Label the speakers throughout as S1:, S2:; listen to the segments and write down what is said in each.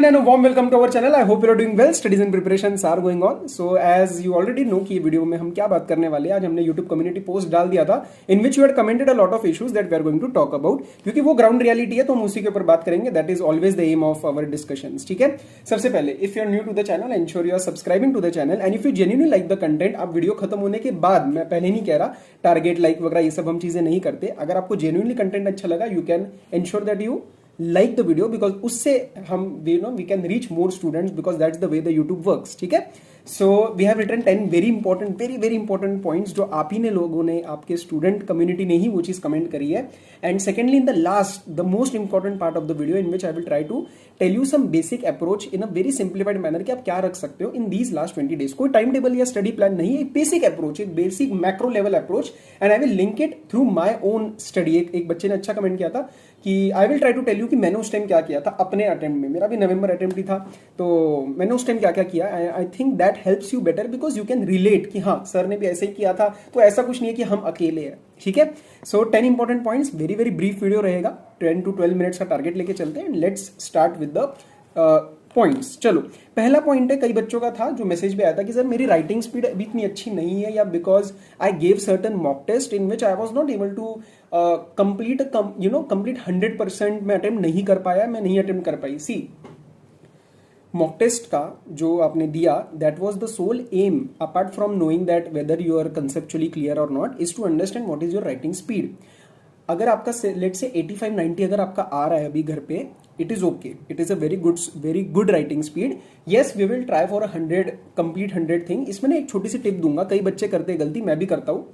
S1: everyone and a warm welcome to our channel. I hope you are doing well. Studies and preparations are going on. So as you already know कि ये video में हम क्या बात करने वाले हैं. आज हमने YouTube कम्युनिटी पोस्ट डाल दिया था in which you had commented a lot of issues that we are going to talk about. क्योंकि वो ग्राउंड रियलिटी है तो हम उसी के ऊपर बात करेंगे. That is always the aim of our discussions. ठीक है. सबसे पहले if you are new to the channel, ensure you are subscribing to the channel and if you genuinely like the content, आप वीडियो खत्म होने के बाद, मैं पहले नहीं कह रहा टारगेट लाइक वगैरह ये सब हम चीजें नहीं करते. अगर आपको genuinely कंटेंट अच्छा लगा you can ensure that you like the video because उससे हम we can reach more students because that's the way the YouTube works. ठीक है. So we have written 10 very important points जो आप ही ने लोगों ने आपके स्टूडेंट कम्युनिटी ने ही वो चीज कमेंट करी है. And secondly in the last the most important part of the video in which I will try to tell you some basic approach in a very simplified manner कि आप क्या रख सकते हो in these last 20 days. कोई time table या study plan नहीं है, एक बेसिक अप्रोच, एक basic macro level approach and I will link it through my own study. एक बच्चे ने अच्छा कमेंट किया था कि I will try to tell you कि मैंने उस टाइम क्या किया था अपने अटेम्प्ट में. मेरा भी नवंबर अटेम्प्ट ही था तो मैंने उस टाइम क्या क्या किया. I think that helps you better because you can relate कि हाँ सर ने भी ऐसे ही किया था तो ऐसा कुछ नहीं है कि हम अकेले हैं. ठीक है. सो 10 important points, very brief video रहेगा. 10 to 12 मिनट्स का टारगेट लेके चलते हैं and let's start with the points. चलो पहला पॉइंट है, कई बच्चों का था जो मैसेज पे आया था कि सर मेरी राइटिंग स्पीड अभी इतनी अच्छी नहीं है या because I gave certain mock test in which I was not able to complete 100% मैं अटेम्प्ट नहीं कर पाया, मैं नहीं अटेम्प्ट कर पाई. सी मॉक टेस्ट का जो आपने दिया that was the sole aim apart from knowing that whether you are conceptually clear और not is to understand what is your writing speed. अगर आपका लेट से 85-90 अगर आपका आ रहा है अभी घर पे, it is okay, it is a very good writing speed. Yes we will try for 100 complete 100 thing. इसमें ना एक छोटी सी टिप दूंगा, कई बच्चे करते हैं गलती, मैं भी करता हूँ.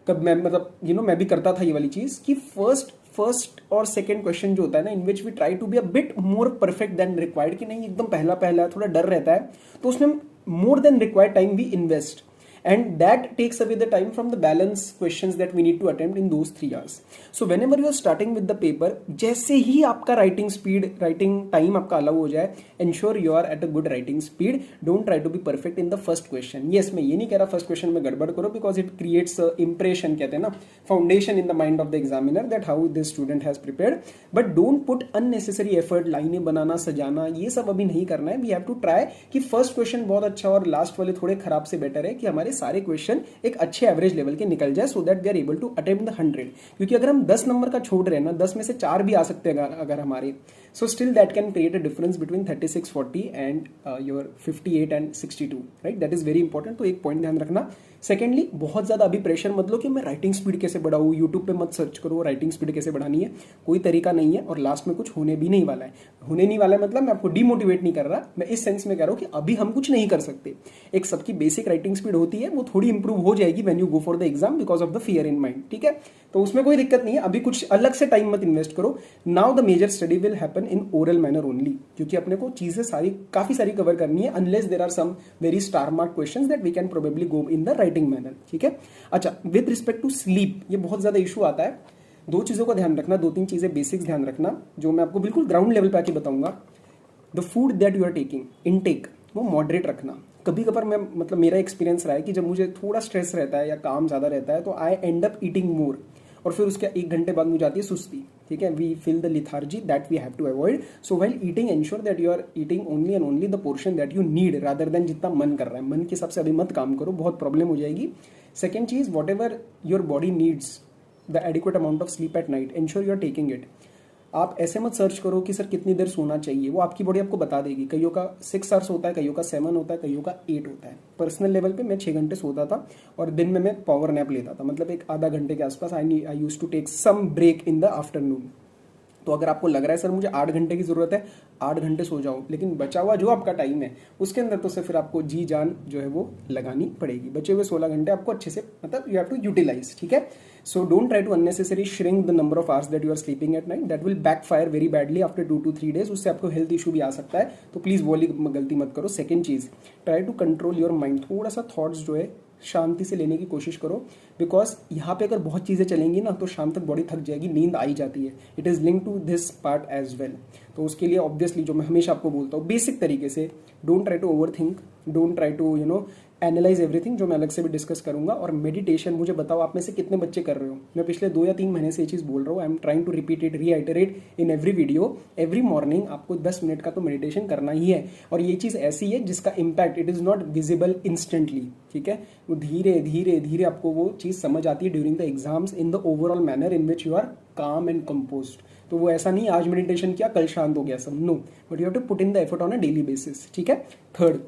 S1: कब मैं मतलब मैं भी करता था ये वाली चीज कि फर्स्ट और सेकंड क्वेश्चन जो होता है ना in which we try to be a bit more perfect than required, कि नहीं एकदम पहला थोड़ा डर रहता है तो उसमें more than required time we invest and that takes away the time from the balance questions that we need to attempt in those 3 hours. So whenever you are starting with the paper, जैसे ही आपका writing speed, writing time आपका allow हो जाए, ensure you are at a good writing speed. Don't try to be perfect in the first question. Yes, मैं ये नहीं कह रहा first question में गड़बड़ करो because it creates a impression, कहते हैं ना, foundation in the mind of the examiner that how this student has prepared. But don't put unnecessary effort, लाइनें बनाना, सजाना, ये सब अभी नहीं करना है. We have to try कि first question बहुत अच्छा और last वाले थोड़े खराब से बेटर है कि हमारे सारे क्वेश्चन एक अच्छे एवरेज लेवल के निकल जाए so that we are able to attempt the 100. क्योंकि अगर हम 10 नंबर का छोड़ रहे हैं ना, 10 में से 4 भी आ सकते हैं अगर हमारे, so still that can create a difference between 36-40 and your 58 and 62, right. That is very important. तो एक पॉइंट ध्यान रखना. सेकेंडली बहुत ज्यादा अभी प्रेशर मत लो कि मैं राइटिंग स्पीड कैसे बढ़ाऊं, यूट्यूब पे मत सर्च करो राइटिंग स्पीड कैसे बढ़ानी है, कोई तरीका नहीं है और लास्ट में कुछ होने भी नहीं वाला है. होने नहीं वाला है मतलब मैं आपको डिमोटिवेट नहीं कर रहा, मैं इस सेंस में कह रहा हूं कि अभी हम कुछ नहीं कर सकते. एक सबकी बेसिक राइटिंग स्पीड होती है, वो थोड़ी इंप्रूव हो जाएगी when you go for the exam because of the fear in mind. ठीक है. तो उसमें कोई दिक्कत नहीं है, अभी कुछ अलग से टाइम मत इन्वेस्ट करो. Now the major study will happen in oral manner only, क्योंकि अपने को चीजें काफी सारी कवर करनी है unless there are some very star mark questions that we can probably go in the writing manner. ठीक है. अच्छा, विद रिस्पेक्ट टू स्लीप ये बहुत ज्यादा इशू आता है. 2 चीजों का ध्यान रखना, 2-3 चीजें बेसिक्स ध्यान रखना जो मैं आपको बिल्कुल ग्राउंड लेवल पे आके बताऊंगा. The food that you are taking, intake, वो मॉडरेट रखना. कभी कभार मैं मतलब मेरा एक्सपीरियंस रहा है कि जब मुझे थोड़ा स्ट्रेस रहता है या काम ज्यादा रहता है तो आई एंड अप ईटिंग मोर और फिर उसके 1 घंटे बाद मुझे आती है सुस्ती. ठीक है. We feel the lethargy that we have to avoid. So while eating ensure that you are eating only and only the portion that you need rather than जितना मन कर रहा है. मन के हिसाब से अभी मत काम करो, बहुत प्रॉब्लम हो जाएगी. सेकेंड चीज, whatever your body needs the adequate amount of sleep at night, ensure you are taking it. आप ऐसे मत सर्च करो कि सर कितनी देर सोना चाहिए, वो आपकी बॉडी आपको बता देगी. कईयों का 6 आवर्स होता है, कईयों का 7 होता है, कईयों का 8 होता है. पर्सनल लेवल पे मैं 6 घंटे सोता था और दिन में मैं पावर नैप लेता था, मतलब एक आधा घंटे के आसपास. I used to take some break in the afternoon. तो अगर आपको लग रहा है सर मुझे 8 घंटे की जरूरत है, 8 घंटे सो जाओ, लेकिन बचा हुआ जो आपका टाइम है उसके अंदर तो फिर आपको जी जान जो है वो लगानी पड़ेगी. बचे हुए 16 घंटे आपको अच्छे से मतलब यू हैव टू यूटिलाइज. ठीक है. So don't try to unnecessary shrink the number of hours that you are sleeping at night. That will backfire very badly after 2 to 3 days. उससे आपको हेल्थ इशू भी आ सकता है, तो प्लीज वो वाली गलती मत करो. सेकेंड चीज, try to control your mind. थोड़ा सा थॉट्स जो है शांति से लेने की कोशिश करो बिकॉज यहाँ पे अगर बहुत चीजें चलेंगी ना तो शाम तक बॉडी थक जाएगी, नींद आई जाती है. It is link to this part as well. तो उसके लिए ऑब्वियसली जो मैं हमेशा आपको बोलता हूँ बेसिक तरीके से, don't try to over think, don't try to analyse everything, जो मैं अलग से भी डिस्कस करूंगा, और मेडिटेशन। मुझे बताओ आप में से कितने बच्चे कर रहे हो। मैं पिछले 2 या 3 महीने से ये चीज़ बोल रहा हूँ। I am trying to repeat it, reiterate in every video. Every morning आपको 10 मिनट का तो मेडिटेशन करना ही है। और ये चीज़ ऐसी है जिसका impact it is not visible instantly, ठीक है। वो धीरे धीरे धीरे आपको वो चीज़ समझ आती है during the exams in the overall manner in which you are calm and composed. तो वो ऐसा नहीं आज मेडिटेशन किया कल शांत हो गया सब, no, but you have to put in the effort on a daily basis, ठीक है। थर्ड,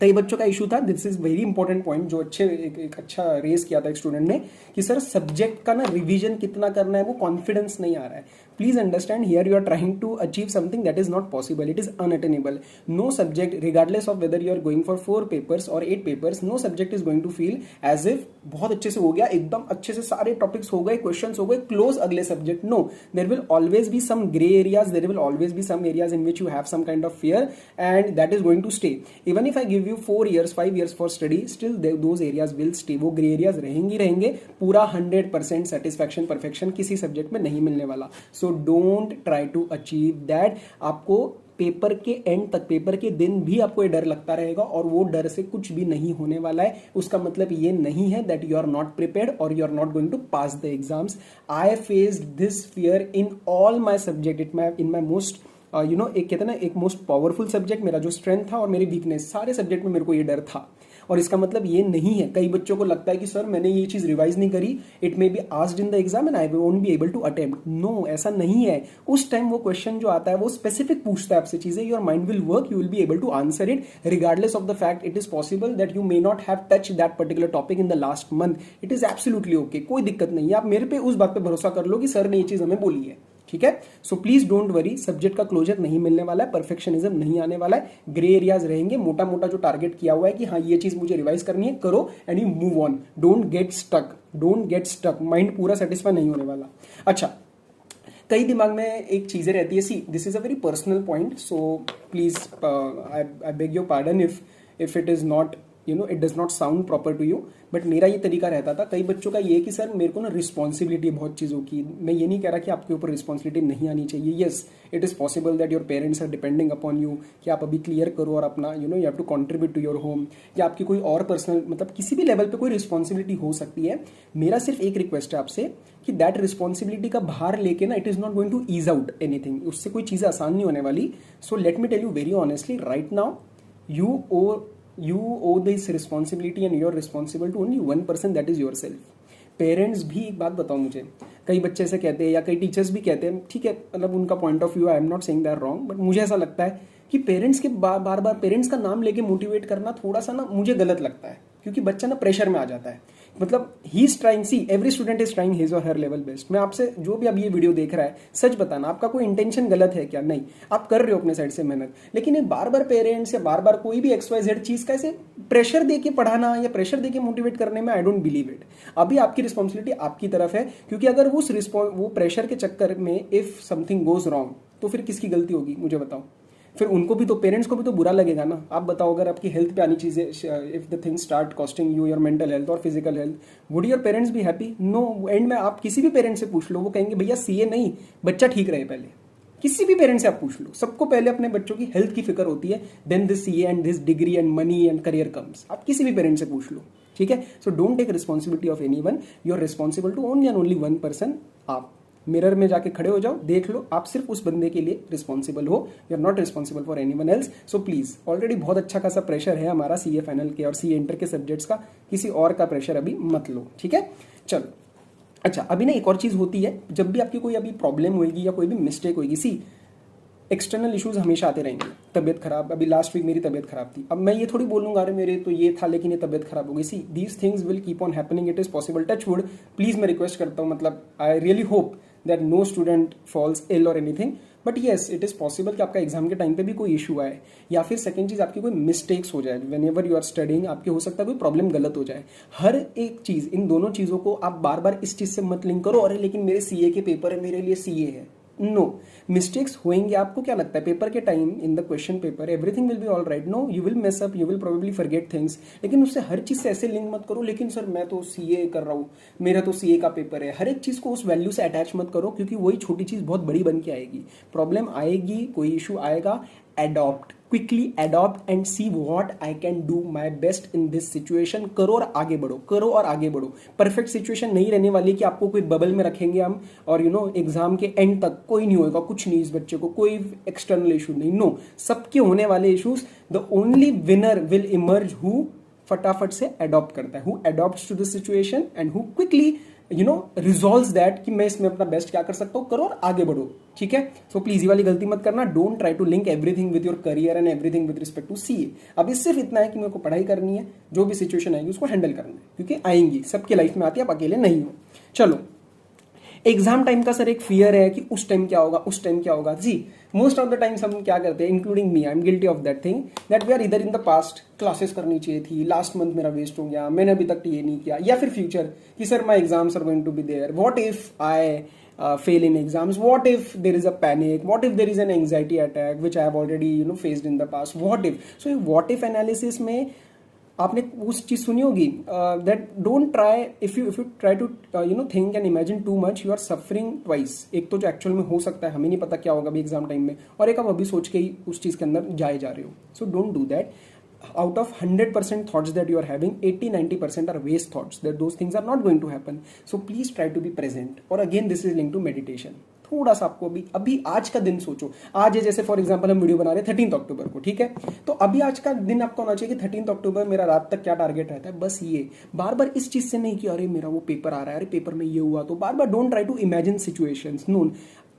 S1: कई बच्चों का इशू था, this is very important point जो एक अच्छा रेस किया था एक स्टूडेंट ने, कि सर सब्जेक्ट का ना रिवीजन कितना करना है, वो कॉन्फिडेंस नहीं आ रहा है। Please understand, here you are trying to achieve something that is not possible, it is unattainable. No subject, regardless of whether you are going for 4 papers और 8 papers, no subject is going to feel as if बहुत अच्छे से हो गया, एकदम अच्छे से सारे टॉपिक्स हो गए, क्वेश्चन हो गए, क्लोज अगले subject. No, there will always be some grey areas, there will always be some areas in which you have some kind of fear, and that is going to stay. Even if I give you 4 years 5 years for study, still those areas will stay, वो grey areas रहेंगे। पूरा 100% satisfaction perfection किसी subject में नहीं मिलने वाला। So don't try to achieve that. आपको paper के एंड तक, पेपर के दिन भी आपको ये डर लगता रहेगा, और वो डर से कुछ भी नहीं होने वाला है। उसका मतलब ये नहीं है that you are not prepared और you are not going to pass the exams. I faced this fear in all my subject, in my most एक कहते हैं ना, एक मोस्ट पावरफुल सब्जेक्ट, मेरा जो स्ट्रेंथ था और मेरी वीकनेस, सारे सब्जेक्ट में मेरे को ये डर था। और इसका मतलब ये नहीं है, कई बच्चों को लगता है कि सर मैंने ये चीज रिवाइज नहीं करी, it may be asked in the exam and I won't be able to attempt. No, ऐसा नहीं है। उस टाइम वो क्वेश्चन जो आता है वो स्पेसिफिक पूछता है आपसे चीजें, your mind will work, you will be able to answer it regardless of the fact it is possible that you may not have touch that particular topic in the last month. It is absolutely okay, कोई दिक्कत नहीं है। आप मेरे पे उस बात पे भरोसा कर लो कि सर ने ये चीज हमें बोली है, ठीक है। So please don't worry, subject का क्लोजर नहीं मिलने वाला है, परफेक्शनिज्म नहीं आने वाला है, ग्रे एरियाज रहेंगे। मोटा मोटा जो टारगेट किया हुआ है कि हाँ ये चीज मुझे रिवाइज करनी है, करो and you move on. Don't get stuck, don't get stuck. Mind पूरा सेटिस्फाई नहीं होने वाला। अच्छा, कई दिमाग में एक चीजें रहती है, see this is a very personal point, so please I beg your pardon if it is not it does not sound proper to you, but मेरा ये तरीका रहता था। कई बच्चों का ये कि सर मेरे को ना रिस्पॉन्सिबिलिटी बहुत चीज़ों की, मैं ये नहीं कह रहा कि आपके ऊपर रिस्पॉन्सिबिलिटी नहीं आनी चाहिए। Yes, it is possible that your parents are depending upon you, कि आप अभी क्लियर करो और अपना you have to contribute to your home, या आपकी कोई और पर्सनल मतलब किसी भी लेवल पे कोई रिस्पॉन्सिबिलिटी हो सकती है। मेरा सिर्फ एक रिक्वेस्ट है आपसे कि दैट रिस्पॉन्सिबिलिटी का भार लेके ना, it is not going to ease out anything, उससे कोई चीज़ें आसान नहीं होने वाली। So let me tell you very honestly, right now you owe this responsibility and you're responsible to only one person, that is yourself. Parents भी एक बात बताओ मुझे, कई बच्चे ऐसे कहते हैं या कई टीचर्स भी कहते हैं, ठीक है, मतलब उनका point of view, I am not saying that wrong, but मुझे ऐसा लगता है कि पेरेंट्स के बार बार पेरेंट्स का नाम लेके मोटिवेट करना थोड़ा सा ना मुझे गलत लगता है, क्योंकि बच्चा ना प्रेशर में आ जाता है। मतलब he is trying, see every student is trying his और हर लेवल बेस्ट। मैं आपसे, जो भी अब ये वीडियो देख रहा है, सच बताना आपका कोई इंटेंशन गलत है क्या? नहीं, आप कर रहे हो अपने साइड से मेहनत, लेकिन ये बार बार पेरेंट्स या बार बार कोई भी XYZ चीज का ऐसे प्रेशर दे के पढ़ाना या प्रेशर दे के मोटिवेट करने में आई डोंट बिलीव इट। अभी आपकी रिस्पॉन्सिबिलिटी आपकी तरफ है, क्योंकि अगर वो प्रेशर के चक्कर में इफ समथिंग गोज रॉन्ग तो फिर किसकी गलती होगी मुझे बताओ? फिर उनको भी तो, पेरेंट्स को भी तो बुरा लगेगा ना। आप बताओ, अगर आपकी हेल्थ पे आनी चीजें, if the things start costing you your mental health और physical health, would your parents be happy? No. End में आप किसी भी पेरेंट्स से पूछ लो, वो कहेंगे भैया CA नहीं, बच्चा ठीक रहे पहले। किसी भी पेरेंट्स से आप पूछ लो, सबको पहले अपने बच्चों की हेल्थ की फिक्र होती है, then this CA and this degree and money and career comes. आप किसी भी पेरेंट्स से पूछ लो, ठीक है। So don't take responsibility of anyone, you are responsible to only and only one person. आप मिरर में जाके खड़े हो जाओ, देख लो, आप सिर्फ उस बंदे के लिए रिस्पॉन्सिबल हो, you are not responsible for anyone else. So please, already बहुत अच्छा खासा प्रेशर है हमारा CA फाइनल के और CA इंटर के सब्जेक्ट्स का, किसी और का प्रेशर अभी मत लो, ठीक है। चलो, अच्छा, अभी ना एक और चीज होती है, जब भी आपकी कोई अभी प्रॉब्लम होगी या कोई भी मिस्टेक होगी, सी एक्सटर्नल इश्यूज हमेशा आते रहेंगे। तबियत खराब, अभी लास्ट वीक मेरी तबियत खराब थी, अब मैं ये थोड़ी बोलूंगा अरे मेरे तो ये था लेकिन ये तबियत खराब हो गई। See these things will keep on happening, it is possible, touch wood. Please मैं रिक्वेस्ट करता हूँ, मतलब I really hope that no student falls ill और anything, but yes it is possible कि आपका एग्जाम के टाइम पे भी कोई इशू आए, या फिर सेकंड चीज आपकी कोई मिस्टेक्स हो जाए। Whenever you are studying, आपके हो सकता है कोई प्रॉब्लम गलत हो जाए। हर एक चीज, इन दोनों चीजों को आप बार बार इस चीज से मत लिंक करो, अरे लेकिन मेरे CA के पेपर है, मेरे लिए CA है। नो, मिस्टेक्स होंगे। आपको क्या लगता है पेपर के time, in the question paper everything will be all right? No, you will mess up, you will probably forget things, लेकिन उससे हर चीज से ऐसे लिंक मत करो, लेकिन सर मैं तो CA कर रहा हूँ, मेरा तो CA का पेपर है। हर एक चीज को उस वैल्यू से अटैच मत करो, क्योंकि वही छोटी चीज बहुत बड़ी बन के आएगी। प्रॉब्लम आएगी, कोई इशू आएगा, adopt, quickly adopt and see what I can do my best in this situation. करो और आगे बढ़ो, करो और आगे बढ़ो। परफेक्ट सिचुएशन नहीं रहने वाली कि आपको कोई बबल में रखेंगे हम और एग्जाम के एंड तक कोई नहीं होगा, कुछ नहीं, इस बच्चे को कोई एक्सटर्नल इशू नहीं। नो, सबके होने वाले issues, the only winner will emerge who फटाफट से अडॉप्ट करता है, who adopts to the situation and who quickly resolves that कि मैं इसमें अपना बेस्ट क्या कर सकता हूँ। करो और आगे बढ़ो, ठीक है। सो प्लीज ये वाली गलती मत करना। Don't try to link everything with your career and everything with respect to CA. अभी सिर्फ इतना है कि मेरे को पढ़ाई करनी है, जो भी सिचुएशन आएगी उसको हैंडल करना है, क्योंकि आएंगी, सबके लाइफ में आती है, आप अकेले नहीं हो। चलो, एग्जाम टाइम का सर एक फियर है कि उस टाइम क्या होगा, उस टाइम क्या होगा। जी, मोस्ट ऑफ द टाइम्स हम क्या करते हैं, including me, I am guilty of that thing, that we are इधर इन द पास्ट, क्लासेस करनी चाहिए थी, लास्ट मंथ मेरा वेस्ट हो गया, मैंने अभी तक ये नहीं किया, या फिर फ्यूचर कि sir my exams are going to be there, what if I fail in exams, what if there is a panic, what if there is an anxiety attack which I have already faced in the past, what if. So what if analysis में आपने उस चीज सुनी होगी that don't try, if you try to think and imagine too much, you are suffering twice. एक तो जो actual में हो सकता है, हमें नहीं पता क्या होगा अभी एग्जाम टाइम में, और एक आप अभी सोच के ही उस चीज के अंदर जाए जा रहे हो। So don't do that. Out of 100% thoughts that you are having, 80-90% are waste thoughts, that those things are not going to happen. So please try to be present. और again this is linked to meditation. थोड़ा सा आपको अभी आज का दिन सोचो। आज है, जैसे फॉर एग्जांपल हम वीडियो बना रहे हैं 13 अक्टूबर को, ठीक है। तो अभी आज का दिन आपको होना चाहिए कि 13 अक्टूबर मेरा रात तक क्या टारगेट रहता है, बस ये। बार बार इस चीज से नहीं कि अरे मेरा वो पेपर आ रहा है, अरे पेपर में ये हुआ, तो बार बार don't try to imagine situations. No,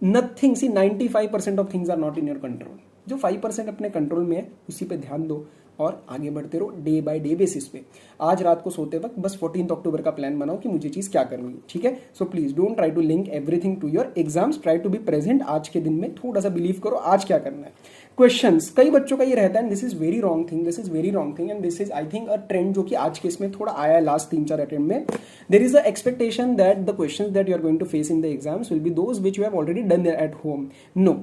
S1: nothing, see 95% of things are not in your control. जो 5% अपने कंट्रोल में है उसी पे ध्यान दो और आगे बढ़ते रहो डे बाय डे बेसिस पे। आज रात को सोते वक्त बस 14 अक्टूबर का प्लान बनाओ कि मुझे चीज क्या करनी है, ठीक है। So please don't try to link everything to your exams, try to be present. आज के दिन में थोड़ा सा बिलीव करो आज क्या करना है। क्वेश्चंस, कई बच्चों का ये रहता है, this is very wrong thing, this is very wrong thing, and this is I think a trend जो कि आज के इसमें थोड़ा आया है लास्ट 3-4 अटेम्प्ट में। There is an expectation that the questions that you are going to face in the exams will be those which you have already done at home. No,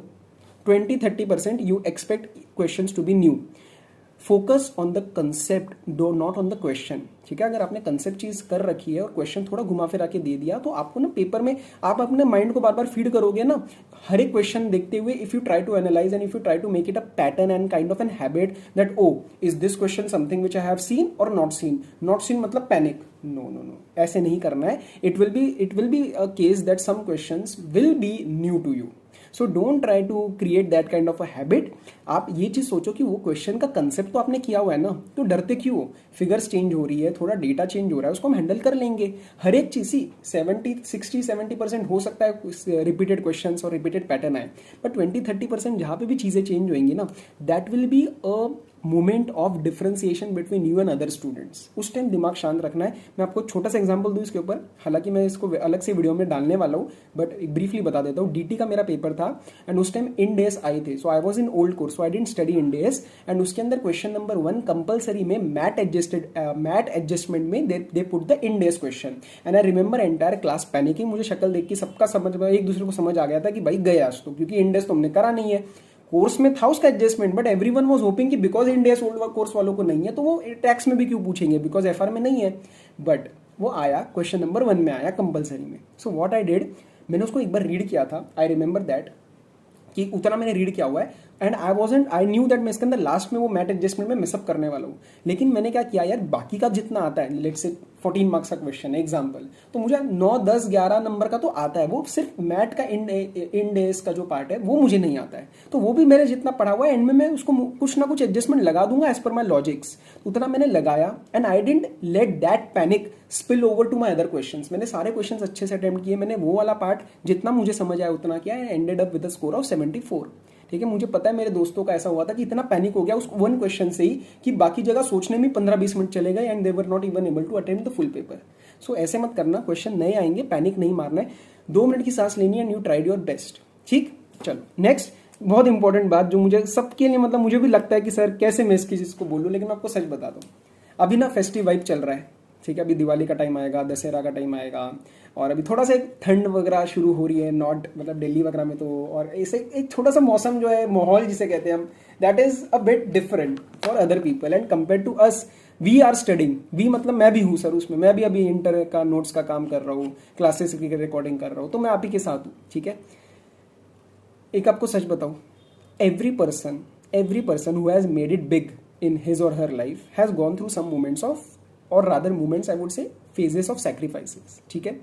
S1: 20-30% you expect questions to be new. Focus on the concept, do not on the question, ठीक है। अगर आपने concept चीज कर रखी है और question थोड़ा घुमा फिरा के दे दिया, तो आपको ना पेपर में आप अपने माइंड को बार बार फीड करोगे ना, हर एक क्वेश्चन देखते हुए। If you try to analyse and if you try to make it a pattern and kind of an habit that oh is this question something which I have seen और not seen. Not seen मतलब panic, no no no, ऐसे नहीं करना है। It will be a case that some questions will be new to you. So don't try to create that kind of a habit. आप ये चीज सोचो कि वो क्वेश्चन का कंसेप्ट तो आपने किया हुआ है ना, तो डरते क्यों हो। फिगर्स चेंज हो रही है, थोड़ा डेटा चेंज हो रहा है, उसको हम हैंडल कर लेंगे। हर एक चीज 60-70% हो सकता है रिपीटेड क्वेश्चंस और रिपीटेड पैटर्न आए, बट 20-30% जहां पे भी चीजें चेंज होंगी ना, that will be a moment of differentiation between you and other students. उस टाइम दिमाग शांत रखना है। मैं आपको छोटा सा एग्जांपल दूं इसके ऊपर, हालांकि मैं इसको अलग से वीडियो में डालने वाला हूं, बट ब्रीफली बता देता हूं। डीटी का मेरा पेपर था एंड उस टाइम इंड एस आए थे, so I was in old course, so I didn't study Ind AS. And उसके अंदर क्वेश्चन नंबर 1 कंपलसरी में मैट एडजस्टमेंट में they put the Ind AS question, and I remember entire class panicking. मुझे शक्ल देख के सबका समझ में, एक दूसरे को समझ आ गया था कि भाई गए आज तो, क्योंकि इंड एस तो हमने करा नहीं है। कोर्स में था उसका adjustment, but everyone was hoping कि because Ind AS old course वालों को नहीं है तो वो टैक्स में भी क्यों पूछेंगे, बिकॉज एफआर में नहीं है। बट वो आया, क्वेश्चन नंबर 1 में आया कंपलसरी में। सो व्हाट आई डिड, मैंने उसको एक बार रीड किया था, आई रिमेंबर दैट कि उतना मैंने रीड किया हुआ है, एंड आई न्यू दैट मैं इसके अंदर लास्ट में वो मैट एडजस्टमेंट में मिसअप करने वाला हूँ। लेकिन मैंने क्या किया यार, बाकी का जितना आता है, लेट्स से 14 मार्क्स का क्वेश्चन है एग्जाम्पल, तो मुझे 9, 10, 11 नंबर का तो आता है, वो सिर्फ मैट का इंड एस का जो पार्ट है वो मुझे नहीं आता है। तो वो भी मैंने जितना पढ़ा हुआ है, एंड में मैं उसको कुछ ना कुछ एडजस्टमेंट लगा दूंगा एज पर माई लॉजिक्स। उतना मैंने लगाया, and I didn't let that panic spill over to my other questions. मैंने सारे क्वेश्चंस अच्छे से अटेम्प्ट किए, मैंने वो वाला पार्ट जितना मुझे समझ आया उतना किया, and ended up with a score of 74। ठीक है, मुझे पता है मेरे दोस्तों का ऐसा हुआ था कि इतना पैनिक हो गया उस 1 क्वेश्चन से ही कि बाकी जगह सोचने में 15-20 मिनट चले गए, and they were not even able to attempt the full paper. So ऐसे मत करना, क्वेश्चन नए आएंगे, पैनिक नहीं मारना है, 2 मिनट की सांस लेनी है, and you tried your best. ठीक, चलो नेक्स्ट बहुत इंपॉर्टेंट बात जो मुझे सबके लिए, मतलब मुझे भी लगता है कि सर कैसे मैं इसकी चीज को बोलूं, लेकिन मैं आपको सच बता दूं, अभी ना फेस्टिव वाइब चल रहा है। ठीक है, अभी दिवाली का टाइम आएगा, दशहरा का टाइम आएगा, और अभी थोड़ा सा एक ठंड वगैरह शुरू हो रही है, नॉट मतलब दिल्ली वगैरह में तो, और ऐसे एक छोटा सा मौसम जो है, माहौल जिसे कहते हैं हम, that is a bit different for other people and compare to us. We are studying, we मतलब मैं भी हूँ सर उसमें, मैं भी अभी इंटर का नोट्स का काम कर रहा हूँ, क्लासेस की रिकॉर्डिंग कर रहा हूँ, तो मैं आप ही के साथ हूँ। ठीक है, एक आपको सच बताऊँ, every person who has made it big in his or her life has gone through some moments of, or rather moments I would say, phases of sacrifices. ठीक है.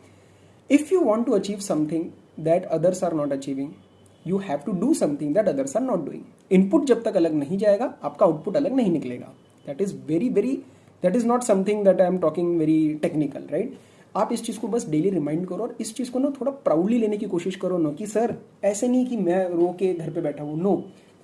S1: If you want to achieve something that others are not achieving, you have to do something that others are not doing. Input जब तक अलग नहीं जाएगा, आपका output अलग नहीं निकलेगा. That is not something that I am talking very technical, right? आप इस चीज़ को बस डेली रिमाइंड करो और इस चीज़ को ना थोड़ा प्राउडली लेने की कोशिश करो ना, कि सर ऐसे नहीं कि मैं रो के घर पे बैठा हूँ. नो,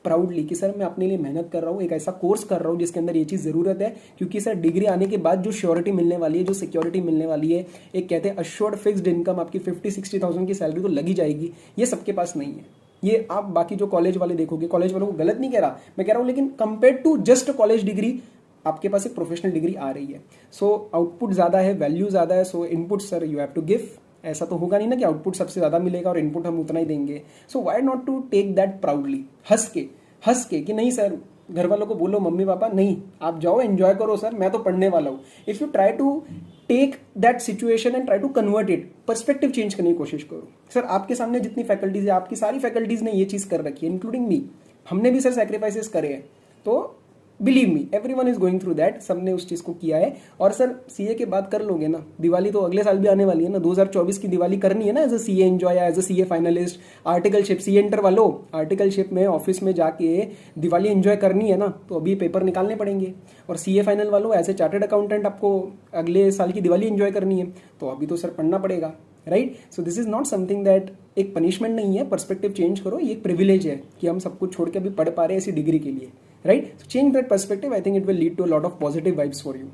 S1: प्राउडली कि सर मैं अपने लिए मेहनत कर रहा हूँ, एक ऐसा कोर्स कर रहा हूँ जिसके अंदर ये चीज़ ज़रूरत है. क्योंकि सर डिग्री आने के बाद जो श्योरिटी मिलने वाली है, जो सिक्योरिटी मिलने वाली है, एक कहते हैं अश्योर्ड फिक्स्ड इनकम, आपकी 50-60,000 की सैलरी तो लगी जाएगी, ये सबके पास नहीं है. ये आप बाकी जो कॉलेज वाले देखोगे, कॉलेज वालों को गलत नहीं कह रहा, मैं कह रहा हूँ, लेकिन compare to just college degree आपके पास एक प्रोफेशनल डिग्री आ रही है. सो आउटपुट ज़्यादा है, वैल्यू ज़्यादा है. So input sir you have to give. ऐसा तो होगा नहीं ना कि आउटपुट सबसे ज़्यादा मिलेगा और इनपुट हम उतना ही देंगे. So why not to take that proudly, हंस के कि नहीं सर, घर वालों को बोलो, मम्मी पापा नहीं, आप जाओ एंजॉय करो सर, मैं तो पढ़ने वाला हूँ. If you try to take that situation and try to convert it, perspective change करने की कोशिश करो. सर आपके सामने जितनी फैकल्टीज है, आपकी सारी फैकल्टीज ने ये चीज़ कर रखी है, इंक्लूडिंग मी. हमने भी सर सेक्रीफाइसेस करे हैं. तो believe me, everyone is going through that. सबने उस चीज़ को किया है. और सर सीए के बाद कर लोगे ना, दिवाली तो अगले साल भी आने वाली है ना, 2024 की दिवाली करनी है ना as a CA enjoy, as a CA finalist. Articleship, CA enter वालों, आर्टिकलशिप में ऑफिस में जाके दिवाली एंजॉय करनी है ना, तो अभी पेपर निकालने पड़ेंगे. और सीए फाइनल वालों, एज ए चार्टर्ड अकाउंटेंट आपको अगले साल की दिवाली एंजॉय करनी है, तो अभी तो सर पढ़ना पड़ेगा, right. So this is not something that, एक पनिशमेंट नहीं है. पर्सपेक्टिव चेंज करो, ये एक प्रिविलेज है कि हम सब कुछ छोड़ के अभी पढ़ पा रहे हैं ऐसी डिग्री के लिए, right. Change that perspective, I think it will lead to a lot of positive vibes for you.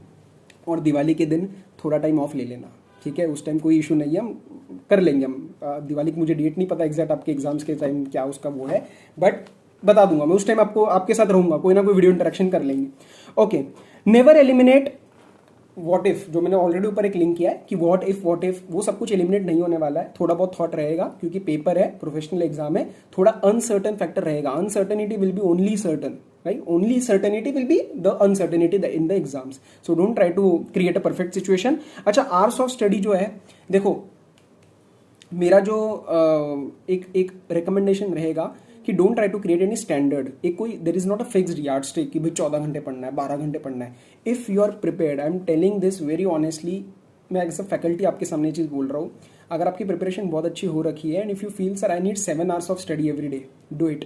S1: और दिवाली के दिन थोड़ा टाइम ऑफ ले लेना, ठीक है. उस टाइम कोई इशू नहीं है, हम कर लेंगे. हम दिवाली की मुझे डेट नहीं पता एग्जैक्ट, आपके एग्जाम्स के टाइम क्या उसका वो है, बट बता दूंगा मैं. उस टाइम आपको, आपके साथ रहूंगा, कोई ना कोई वीडियो इंटरेक्शन कर लेंगे. Okay. Never eliminate what if, जो मैंने ऑलरेडी ऊपर एक लिंक किया है कि व्हाट इफ, वो सब कुछ एलिमिनेट नहीं होने वाला है. थोड़ा बहुत थॉट रहेगा, क्योंकि पेपर है, प्रोफेशनल एग्जाम है, थोड़ा अनसर्टन फैक्टर रहेगा. Uncertainty will be only certain, right? Only certainty will be the uncertainty in the exams. So don't try to create a perfect situation. अच्छा, hours of study जो है, देखो मेरा जो एक रिकमेंडेशन रहेगा कि don't try to create any standard. एक कोई there is not a fixed yardstick कि भाई 14 घंटे पढ़ना है, 12 घंटे पढ़ना है. If you are prepared, I am telling this very honestly, मैं एज अ फैकल्टी आपके सामने चीज़ बोल रहा हूँ. अगर आपकी प्रिपरेशन बहुत अच्छी हो रखी है and if you feel sir I need 7 hours of study every day, do it.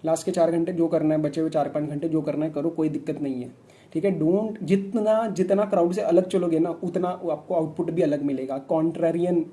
S1: Last के 4 घंटे जो करना है, बचे हुए 4-5 घंटे जो करना है करो, कोई दिक्कत नहीं है, ठीक है. डोंट, जितना क्राउड से अलग चलोगे ना, उतना आपको आउटपुट भी अलग मिलेगा. कॉन्ट्रारियन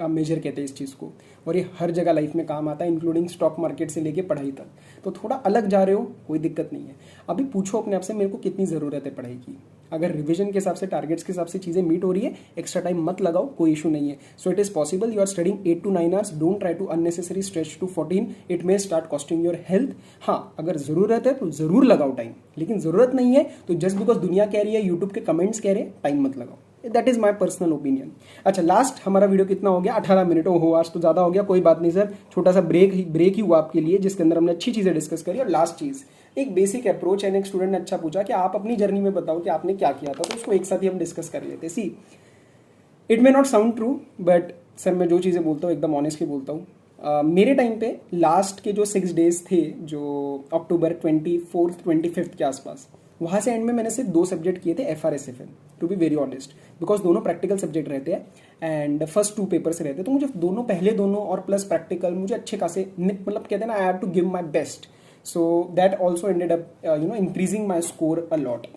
S1: मेजर कहते हैं इस चीज़ को, और ये हर जगह लाइफ में काम आता है, इंक्लूडिंग स्टॉक मार्केट से लेके पढ़ाई तक. तो थोड़ा अलग जा रहे हो, कोई दिक्कत नहीं है. अभी पूछो अपने आप से, मेरे को कितनी ज़रूरत है पढ़ाई की. अगर रिवीजन के हिसाब से, टारगेट्स के हिसाब से चीज़ें मीट हो रही है, एक्स्ट्रा टाइम मत लगाओ, कोई इशू नहीं है. So it is possible. You are studying 8 to 9 hours. Don't try to unnecessary stretch to 14. It may start costing your health. हाँ, अगर ज़रूरत है तो ज़रूर लगाओ टाइम, लेकिन ज़रूरत नहीं है तो जस्ट बिकॉज दुनिया कह रही है, यूट्यूब के कमेंट्स कह रहे हैं, टाइम मत लगाओ. That is my personal opinion. अच्छा, लास्ट हमारा वीडियो कितना हो गया? 18 मिनट. हो आज तो ज़्यादा हो गया, कोई बात नहीं सर. छोटा सा ब्रेक ही हुआ आपके लिए, जिसके अंदर हमने अच्छी चीज़ें डिस्कस करी. और लास्ट चीज़, एक बेसिक अप्रोच है. एक स्टूडेंट ने अच्छा पूछा कि आप अपनी जर्नी में बताओ कि आपने क्या किया था, तो उसको एक साथ ही हम डिस्कस कर लेते. See, it may not sound true, but sir मैं जो चीज़ें बोलता हूँ एकदम ऑनेस्टली बोलता हूँ. मेरे टाइम पे लास्ट के जो 6 days थे, जो अक्टूबर 24th 25th के आसपास, वहाँ से एंड में मैंने सिर्फ 2 सब्जेक्ट किए थे, FRSFN, to be very honest, because दोनों प्रैक्टिकल सब्जेक्ट रहते हैं एंड फर्स्ट 2 पेपर्स रहते हैं. तो मुझे पहले दोनों और प्लस प्रैक्टिकल मुझे अच्छे खासे, मतलब कहते हैं ना, I have to give my best. So that also ended up increasing my score a lot.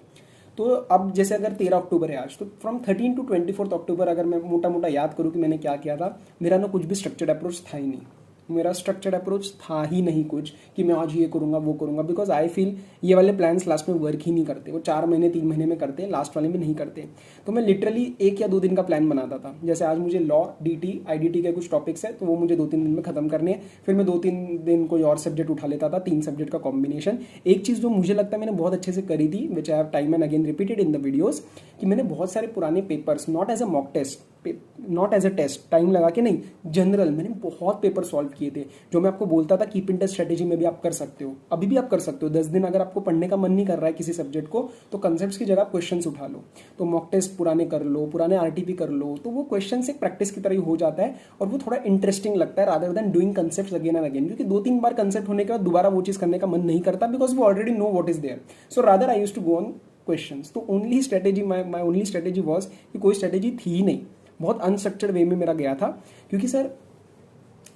S1: तो अब जैसे अगर 13 अक्टूबर है आज, तो फ्रॉम 13 to 24 अक्टूबर अगर मैं मोटा याद करूँ कि मैंने क्या किया था, मेरा ना कुछ भी स्ट्रक्चर्ड अप्रोच था ही नहीं. मेरा स्ट्रक्चर्ड अप्रोच था ही नहीं कुछ कि मैं आज ये करूँगा वो करूँगा, बिकॉज आई फील ये वाले प्लान्स लास्ट में वर्क ही नहीं करते. वो 4 महीने 3 महीने में करते हैं, लास्ट वाले में नहीं करते. तो मैं लिटरली 1 या 2 दिन का प्लान बनाता था. जैसे आज मुझे लॉ, DT, IDT के कुछ टॉपिक्स है, तो वो मुझे 2-3 दिन में खत्म करने हैं. फिर मैं 2-3 दिन कोई और सब्जेक्ट उठा लेता था, 3 सब्जेक्ट का कॉम्बिनेशन. एक चीज़ जो मुझे लगता है मैंने बहुत अच्छे से करी थी, which I have time and again repeated in the videos, कि मैंने बहुत सारे पुराने papers, not as a mock test, not as a test, time लगा के नहीं, जनरल मैंने बहुत पेपर सॉल्व किए थे। जो मैं आपको बोलता था कीप इन टच स्ट्रेटेजी में भी आप कर सकते हो, अभी भी आप कर सकते हो। 10 दिन अगर आपको पढ़ने का मन नहीं कर रहा है किसी सब्जेक्ट को, तो कंसेप्ट्स की जगह क्वेश्चंस उठा लो, तो मॉक टेस्ट पुराने कर लो, पुराने आरटीपी कर लो, तो वो क्वेश्चन एक प्रैक्टिस की तरह ही हो जाता है और वो थोड़ा इंटरेस्टिंग लगता है rather than doing concept again and again. क्योंकि 2-3 बार कंसेप्ट होने के बाद दोबारा वो चीज करने का मन नहीं करता, because we already know what is there. So rather I used to go on questions. तो only strategy my only strategy was कि कोई स्ट्रेटेजी थी ही नहीं, बहुत अनस्ट्रक्चर्ड वे में मेरा गया था। क्योंकि सर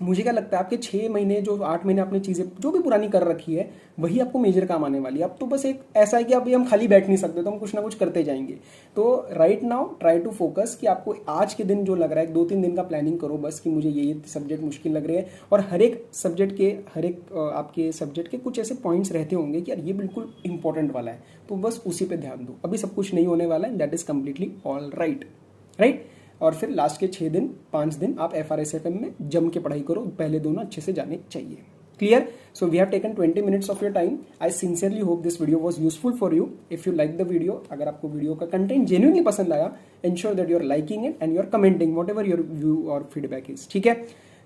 S1: मुझे क्या लगता है आपके 6 महीने जो 8 महीने आपने चीज़ें जो भी पुरानी कर रखी है वही आपको मेजर काम आने वाली है। अब तो बस एक ऐसा है कि अभी हम खाली बैठ नहीं सकते, तो हम कुछ ना कुछ करते जाएंगे। तो right now try to focus कि आपको आज के दिन जो लग रहा है 2-3 दिन का प्लानिंग करो बस कि मुझे ये सब्जेक्ट मुश्किल लग रहे हैं। और हर एक सब्जेक्ट के आपके सब्जेक्ट के कुछ ऐसे पॉइंट्स रहते होंगे कि यार ये बिल्कुल इंपॉर्टेंट वाला है, तो बस उसी पर ध्यान दो। अभी सब कुछ नहीं होने वाला है, that is completely all right. और फिर लास्ट के 6 दिन 5 दिन आप FRSFM में जम के पढ़ाई करो, पहले दोनों अच्छे से जाने चाहिए। Clear? So we have taken 20 minutes of your time. I sincerely hope this video was useful for you. If you like the video, अगर आपको वीडियो का कंटेंट जेन्युइनली पसंद आया, ensure that you are liking it and you are commenting whatever your view और feedback is. ठीक है?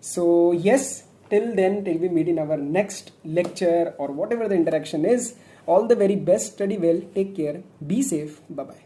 S1: So yes, till then, till we meet in our next lecture or whatever the interaction is, all the very best, study well, take care, be safe, bye bye.